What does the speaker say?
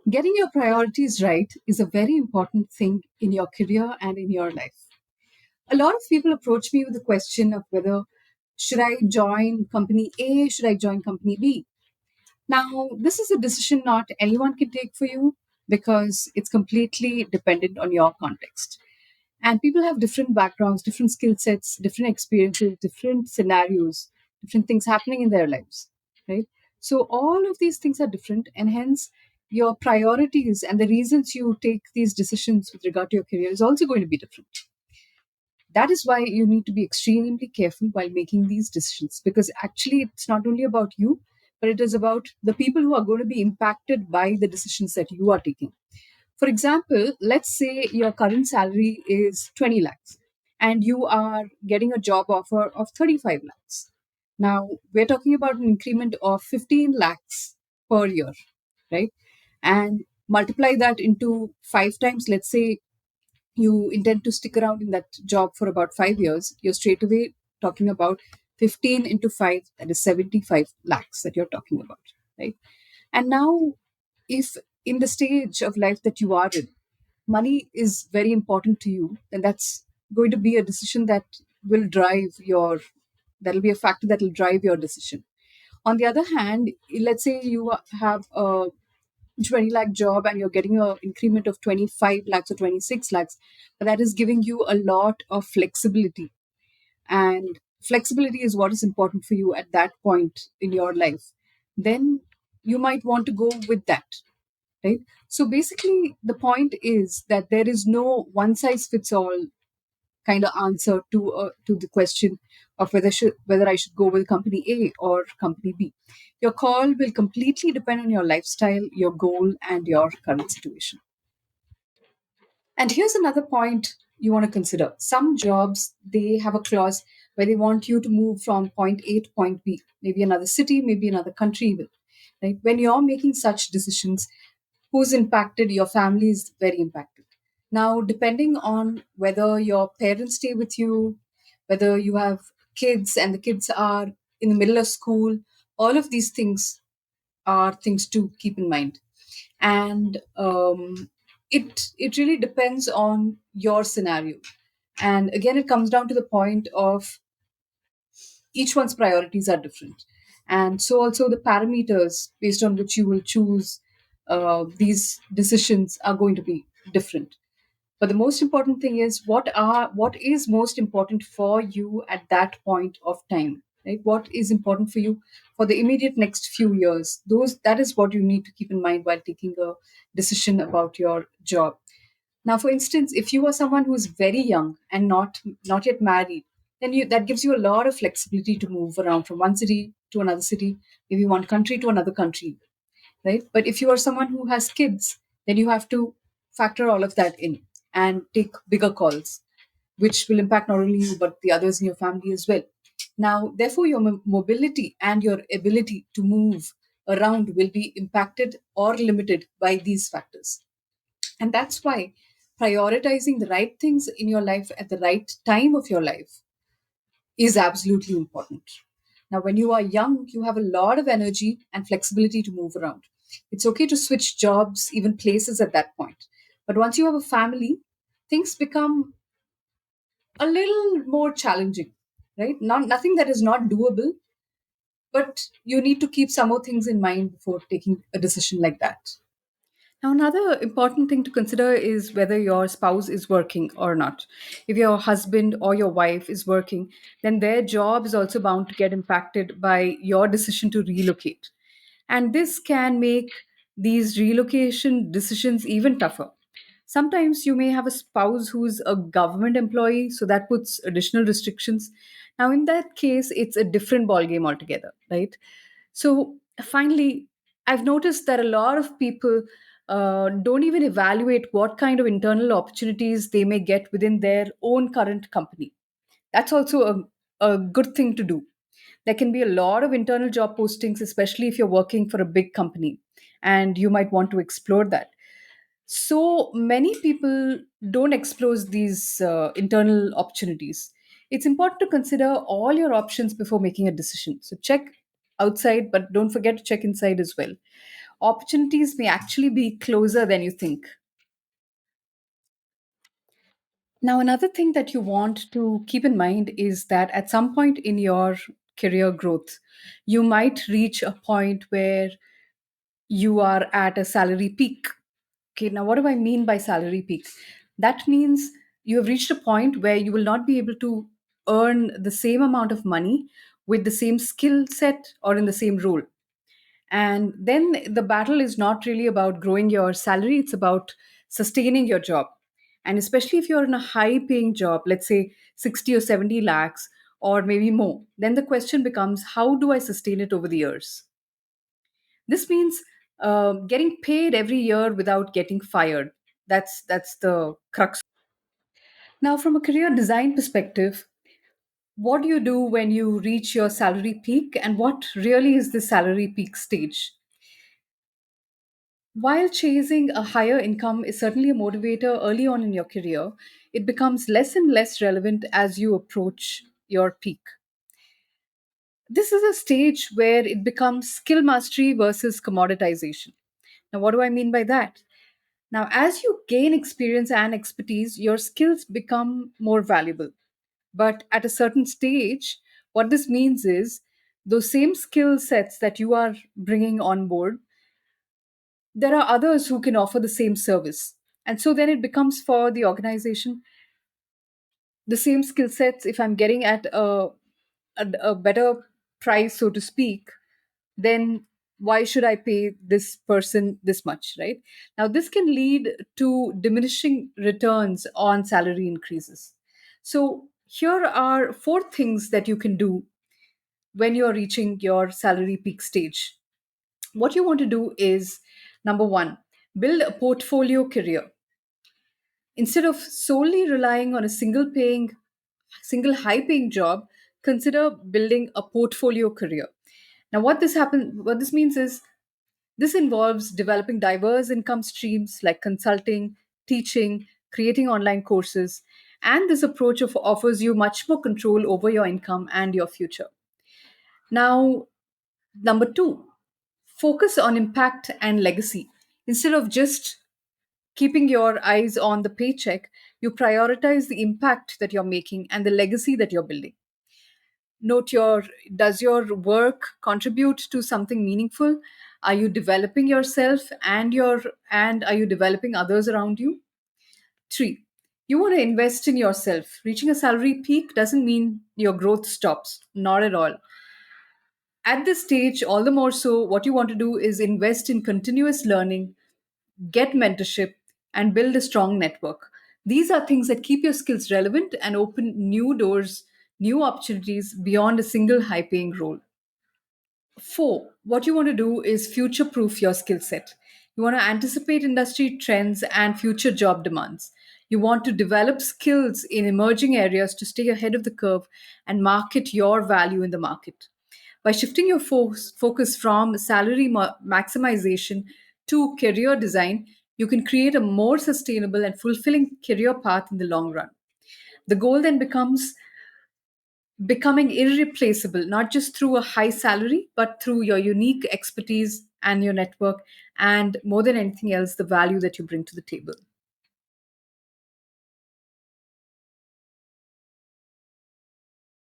Getting your priorities right is a very important thing in your career and in your life. A lot of people approach me with the question of whether should I join company A, should I join company B? Now, this is a decision not anyone can take for you because it's completely dependent on your context. And people have different backgrounds, different skill sets, different experiences, different scenarios, different things happening in their lives, right? So all of these things are different, and hence your priorities and the reasons you take these decisions with regard to your career is also going to be different. That is why you need to be extremely careful while making these decisions, because actually it's not only about you, but it is about the people who are going to be impacted by the decisions that you are taking. For example, let's say your current salary is 20 lakhs and you are getting a job offer of 35 lakhs. Now, we're talking about an increment of 15 lakhs per year, right? And multiply that into five times. Let's say you intend to stick around in that job for about 5 years. You're straight away talking about 15 into 5, that is 75 lakhs that you're talking about, right? And now, if in the stage of life that you are in, money is very important to you, then that's going to be a decision that will drive your, that'll be a factor that will drive your decision. On the other hand, let's say you have a 20 lakh job and you're getting an increment of 25 lakhs or 26 lakhs, but that is giving you a lot of flexibility. And flexibility is what is important for you at that point in your life. Then you might want to go with that, right? So basically, the point is that there is no one size fits all kind of answer to the question of whether I should go with company A or company B. Your call will completely depend on your lifestyle, your goal, and your current situation. And here's another point you want to consider. Some jobs, they have a clause where they want you to move from point A to point B, maybe another city, maybe another country even. Right? When you're making such decisions, who's impacted? Your family is very impacted. Now, depending on whether your parents stay with you, whether you have kids and the kids are in the middle of school, all of these things are things to keep in mind. And it really depends on your scenario. And again, it comes down to the point of each one's priorities are different, and so also the parameters based on which you will choose these decisions are going to be different. But the most important thing is what is most important for you at that point of time, right? What is important for you for the immediate next few years? Those That is what you need to keep in mind while taking a decision about your job. Now, for instance, if you are someone who is very young and not yet married, then you that gives you a lot of flexibility to move around from one city to another city, maybe one country to another country, right? But if you are someone who has kids, then you have to factor all of that in and take bigger calls, which will impact not only you but the others in your family as well. Now, therefore, your mobility and your ability to move around will be impacted or limited by these factors. And that's why prioritizing the right things in your life at the right time of your life is absolutely important. Now, when you are young, you have a lot of energy and flexibility to move around. It's okay to switch jobs, even places at that point. But once you have a family, things become a little more challenging, right? Nothing that is not doable, but you need to keep some more things in mind before taking a decision like that. Now, another important thing to consider is whether your spouse is working or not. If your husband or your wife is working, then their job is also bound to get impacted by your decision to relocate. And this can make these relocation decisions even tougher. Sometimes you may have a spouse who's a government employee, so that puts additional restrictions. Now, in that case, it's a different ballgame altogether, right? So, finally, I've noticed that a lot of people don't even evaluate what kind of internal opportunities they may get within their own current company. That's also a good thing to do. There can be a lot of internal job postings, especially if you're working for a big company, and you might want to explore that. So many people don't explore these internal opportunities. It's important to consider all your options before making a decision. So check outside, but don't forget to check inside as well. opportunities may actually be closer than you think. Now, another thing that you want to keep in mind is that at some point in your career growth, you might reach a point where you are at a salary peak. Okay, now what do I mean by salary peak? That means you have reached a point where you will not be able to earn the same amount of money with the same skill set or in the same role. And then the battle is not really about growing your salary, it's about sustaining your job. And especially if you're in a high paying job, let's say 60 or 70 lakhs or maybe more, then the question becomes, how do I sustain it over the years? This means getting paid every year without getting fired. That's the crux. Now, from a career design perspective, what do you do when you reach your salary peak, and what really is the salary peak stage? While chasing a higher income is certainly a motivator early on in your career, it becomes less and less relevant as you approach your peak. This is a stage where it becomes skill mastery versus commoditization. Now, what do I mean by that? Now, as you gain experience and expertise, your skills become more valuable. But at a certain stage, what this means is those same skill sets that you are bringing on board, there are others who can offer the same service. And so then it becomes for the organization the same skill sets. If I'm getting at a better price, so to speak, then why should I pay this person this much, right? Now, this can lead to diminishing returns on salary increases. So, here are four things that you can do when you're reaching your salary peak stage. What you want to do is number one, build a portfolio career. Instead of solely relying on a single high paying job, consider building a portfolio career. Now, what this means is this involves developing diverse income streams like consulting, teaching, creating online courses, and this approach offers you much more control over your income and your future. Now, number two, focus on impact and legacy. Instead of just keeping your eyes on the paycheck, you prioritize the impact that you're making and the legacy that you're building. Note your Does your work contribute to something meaningful? Are you developing yourself and are you developing others around you? 3, you want to invest in yourself. Reaching a salary peak doesn't mean your growth stops, not at all. At this stage, all the more so, what you want to do is invest in continuous learning, get mentorship, and build a strong network. These are things that keep your skills relevant and open new doors, new opportunities beyond a single high paying role. 4, what you want to do is future proof your skill set. You want to anticipate industry trends and future job demands. You want to develop skills in emerging areas to stay ahead of the curve and market your value in the market. By shifting your focus from salary maximization to career design, you can create a more sustainable and fulfilling career path in the long run. The goal then becomes becoming irreplaceable, not just through a high salary, but through your unique expertise and your network, and more than anything else, the value that you bring to the table.